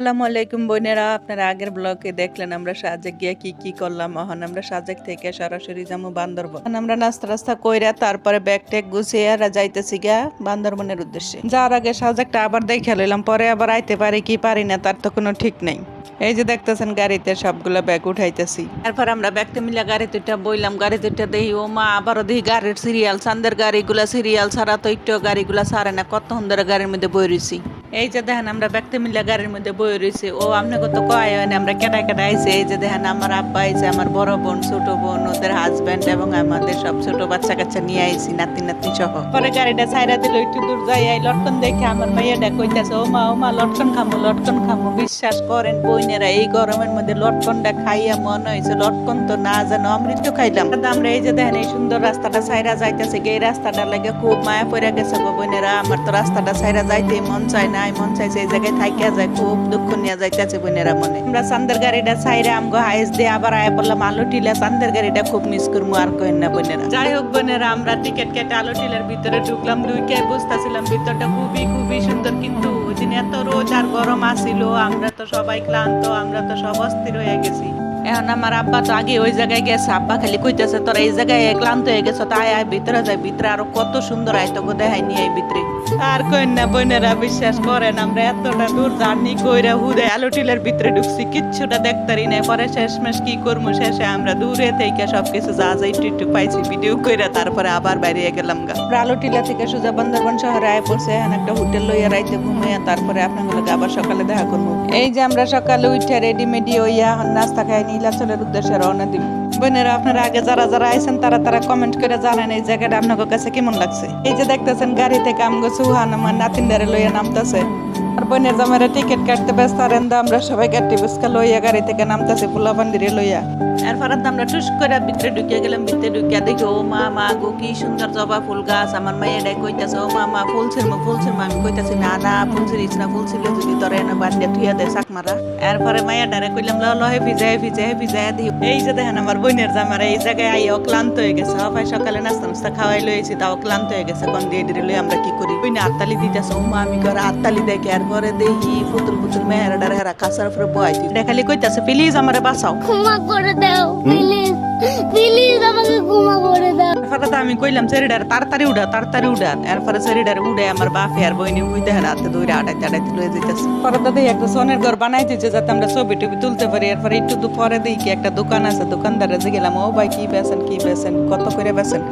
আসসালামু আলাইকুম বোনেরা, আপনারা আগের ব্লগে দেখলেন আমরা সাজেক গিয়ে কি কি করলাম। এখন আমরা সাজেক থেকে সরাসরি যাবো বান্দরবন। এখন আমরা নাস্তা রাস্তা কইরা তারপরে ব্যাগ ট্যাগ গুছিয়ে আর যাইতেছি গা বান্দরবনের উদ্দেশ্যে। যার আগে সাজেকটা আবার দেখে লইলাম, পরে আবার আইতে পারি কি পারি না তার তো কোনো ঠিক নেই। এই যে দেখতেছেন গাড়িতে সবগুলো ব্যাগ উঠাইতেছি। তারপর আমরা ব্যাগটা মিলে গাড়ি দুইটা বইলাম, গাড়ি দুইটা দেখি ও মা আবারও দেখি গাড়ির সিরিয়াল, চান্দের গাড়িগুলা সিরিয়াল ছাড়া তো একটু গাড়িগুলা ছাড়ে না, কত সুন্দর গাড়ির মধ্যে বই রয়েছি। এই যে দেখেন আমরা ব্যাগতে মিলে গাড়ির মধ্যে বই রয়েছি। ও আপনাকে তো কয় হয় না আমরা কেটা কেটা আইছে। এই যে দেখেন আমার আব্বা আইছে, আমার বড় বোন, ছোট বোন, ওদের হাজব্যান্ড এবং আমাদের সব ছোট বাচ্চা কাচ্চা নিয়ে আইছি, নাতি নাতনি সহ। পরে গাড়িটা ছাইরা দিল, একটু দূর যাই লটকন দেখে আমার মেয়েটা কইতাছে ও মা লটকন খামো লটকন খামো। বিশ্বাস করেন বইনেরা, এই গরমের মধ্যে লটকনটা খাইয়া মনে হয়েছে লটকন তো না যেন অমৃত খাইলাম। আমরা এই যে দেখেন এই সুন্দর রাস্তাটা ছাইরা যাইতেছে, এই রাস্তাটা লাগে খুব মায়া পড়ে গেছে গো বোনেরা। আমার তো রাস্তাটা ছাইরা যাইতে মন চায় না, মন চাইছে এই জায়গায় থাকিয়া যায়, খুব দুঃখ নিয়ে যাইতেছে বোনেরা মনে। আমরা চান্দের গাড়িটা ছাইরা আমগো হাইস দিয়ে আবার আয়া পড়লাম আলু টিলা। চান্দের গাড়িটা খুব মিস করবো আর কইন না বোনেরা। যাই হোক বোনেরা, আমরা টিকিট কেটে আলু টিলার ভিতরে ঢুকলাম। ঢুকে বুঝতেছিলাম ভিতরটা খুবই খুবই সুন্দর, কিন্তু ওই দিন এত রোদ আর গরম আসিল, আমরা তো সবাই ক্লান্ত, আমরা তো সব অস্থির হয়ে গেছি। এখন আমার আব্বা তো আগে ওই জায়গায় গেছে, আব্বা খালি কইতেছে তোরা এই জায়গায় ক্লান্ত হয়ে গেছো, তাই আয় ভিতরে যায়, ভিতরে আরো কত সুন্দর আয় তো দেখাই নিয়ে এই ভিতরে। আর কইন না বোনেরা, বিশ্বাস করেন আমরা এতটা দূর জার্নি কইরা হুদে আলু টিলের ভিতরে ঢুকছি, কিচ্ছুটা দেখতারি নাই। পরে শেষমেশ কি করবো, শেষে আমরা দূরে থেকে সবকিছু যা যা একটু একটু পাইছি ভিডিও কইরা তারপরে আবার বাইরে গেলাম গা। আলু টিলা থেকে সোজা বান্দরবান শহরে আয় পড়ছে। এখন একটা হোটেল লইয়া রাইতে ঘুমাইয়া তারপরে আপনাগুলোকে আবার সকালে দেখা করবো। এই যে আমরা সকালে উঠে রেডি মেডি হইয়া নাস্তা খাই নীলাচলের উদ্দেশ্যে রওনা দিব। বোনেরা, আপনারা আগে যারা যারা আইছেন তারা কমেন্ট করে জানেন এই জায়গাটা আপনাদের কাছে কেমন লাগছে। এই যে দেখতেছেন গাড়ি থেকে আমগো সুহান আমার নাতিনদারে লইয়া নামতেছে। আর বোনের জামাইরা টিকিট কাটতে ব্যস্ত, আর আমরা সবাই গাড়ি বুসকা লইয়া গাড়ি থেকে নামতেছে পোলা বান্দিরে লইয়া। এরপর আমরা টুস করে ভিতরে ঢুকিয়ে গেলাম। ভিতরে ঢুকিয়া দেখি ও মা গো কি সুন্দর জবা ফুল গাছ। আমার মাইয়াটাই কইতাছে ও মা ফুল ছিড়মু। আমি কইতাছি না ফুল ছিড়িস না, ফুল ছিড়লে যদি তোর এনে বান্ধিয়া থুইয়া দেয় চাক মারা। এরপরে মাইয়াটারে কইলাম ল হে ভিজায় দিই। এই যে দেখেন আমার বোনের জামারা এই জায়গায় আইও ক্লান্ত হয়ে গেছে। ভাই সকালে নাস্তা খাওয়াই লইছি, তাও ক্লান্ত হয়ে গেছে। কোন দিয়ে লই আমরা কি করি, ওই না হাততালি দিতেছে। ও মা আমি করে হাততালি দেখে এরপরে দেখি পুতুল মেহেরাডার হেরা কাছার উপরে বয়াইছি। দেখালি কইতাছে প্লিজ আমারে বাঁচাও, ক্ষমা করে দাও প্লিজ, প্লিজ আমাকে ক্ষমা করে দাও। এরপরে আমি কইলাম সেরিডার তাড়াতাড়ি উড়া। এরপরে সেরিডার উড়ে আমার বাপে আর বইনি উইতে হাতে ধরে আটাইতে লয়ে যাইতেছে। পরে দাদা একটা সোনের ঘর বানাই দিচ্ছে যাতে আমরা ছবি টবি তুলতে পারি। এরপরে একটু পরে দেখি একটা দোকান আছে, দোকানদারে যে গেলাম ও ভাই কি বেছেন কত করে বেছেন।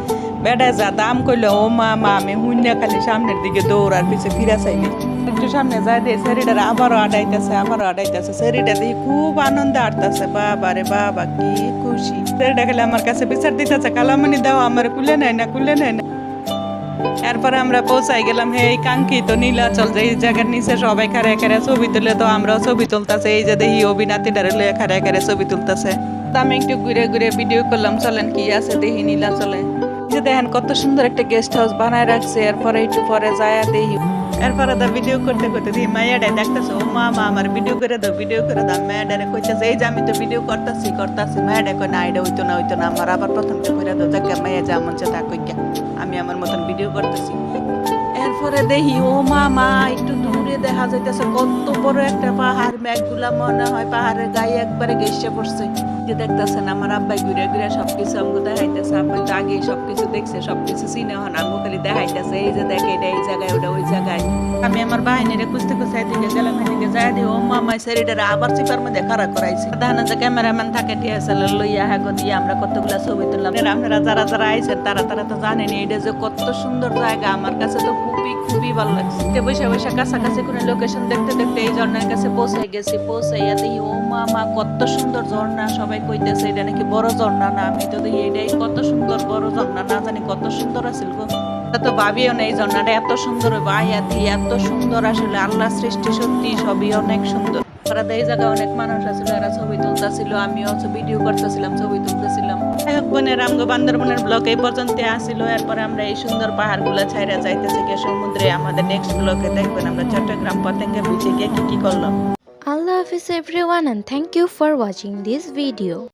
বেটা যা দাম কইলো ও মা আমি হুইনা খালি সামনের দিকে দৌড় আর পিছে ফিরা চাইনি। একটু সামনে যাই দিয়ে সেরিডার আবারও আটাইতেছে। সেরিডা দিয়ে খুব আনন্দে আটতেছে। বাবা রে বাবা কি খুশি। সেরিডা খালি আমার কাছে বিচার দিতেছে কালামনি দাও আমার কুলে নেয় না। এরপরে আমরা পৌঁছাই গেলাম এই কাঙ্ক্ষিত নীলাচল, যে এই জায়গার নিচে সবাই খারে ছবি তুলে, তো আমরাও ছবি তুলতেছে। এই যে দেখি অভিনাতিটারে লইয়া খারে ছবি তুলতেছে। আমি একটু ঘুরে ভিডিও করলাম। চলেন কি আছে দেখি নীলাচলে। যে দেখেন কত সুন্দর একটা গেস্ট হাউস বানায় রাখছে। এরপরে একটু পরে যায় দেখি। এরপরে ভিডিও করতে দেখি মাইয়াডাই দেখতেছে ও মা আমার ভিডিও করে দাও। মায়াডারে কইতেছে এই যে আমি তো ভিডিও করতেছি। মায়াডা কই না এটা হইতো না আমার আবার প্রথম থেকে করে দাও। যাকে মাইয়া যা মন চায় তা কইয়া আমি আমার মতন ভিডিও করতেছি। এরপরে দেখি ও মা একটু দূরে দেখা যাইতেছে কত বড় একটা পাহাড়। মেঘগুলা মনে হয় পাহাড়ের গায়ে একবারে গেসে পড়ছে। যে দেখতেছেন আমার আব্বাই ঘুরে সবকিছু আমগো দেখাইতেছে। আব্বাই তো আগেই সবকিছু দেখছে, সবকিছু চিনে হন আমগো খালি দেখাইতেছে। এই যে দেখে এটা এই জায়গায় ওটা ওই জায়গায়। আমি আমার বাহিনীরে খুঁজতে এদিকে গেলাম। এদিকে যাই দিই ও মা সেরিটারে আবার চিপার মধ্যে খাড়া করাইছে। দেখা যে ক্যামেরাম্যান থাকে টিএসএল লইয়া হ্যাগো দিয়ে আমরা কতগুলা ছবি তুললাম। আপনারা যারা আইছেন তারা তো জানেন এটা যে কত সুন্দর জায়গা। আমার কাছে তো খুবই ভালো লাগছে। বসে কাছাকাছি কোনো লোকেশন দেখতে এই ঝর্ণার কাছে পৌঁছাইয়া দেখি ও মা কত সুন্দর ঝর্ণা। সবাই কইতেছে এটা নাকি বড় ঝর্ণা না। আমি তো দেখি এটাই কত সুন্দর বড় ঝর্ণা, না জানি কত সুন্দর আছিল গো। তো ভাবিও না এই ঝর্ণাটা এত সুন্দর এত সুন্দর। আসলে আল্লাহ সৃষ্টি সত্যি সবই অনেক সুন্দর। এই জায়গায় অনেক মানুষ আছিল, এরা ছবি তুলতেছিল, আমিও ভিডিও করতেছিলাম, ছবি তুলতেছিলাম। বোনের আমগো বান্দরবনের ব্লগ এই পর্যন্ত আসিল। এরপরে আমরা এই সুন্দর পাহাড় গুলা ছাইরা যাইতেছি গিয়ে সমুদ্রে। আমাদের নেক্সট ব্লগে দেখবেন আমরা চট্টগ্রাম পতেঙ্গা বিচে গিয়ে কি করলাম। Allah Hafiz everyone and thank you for watching this video.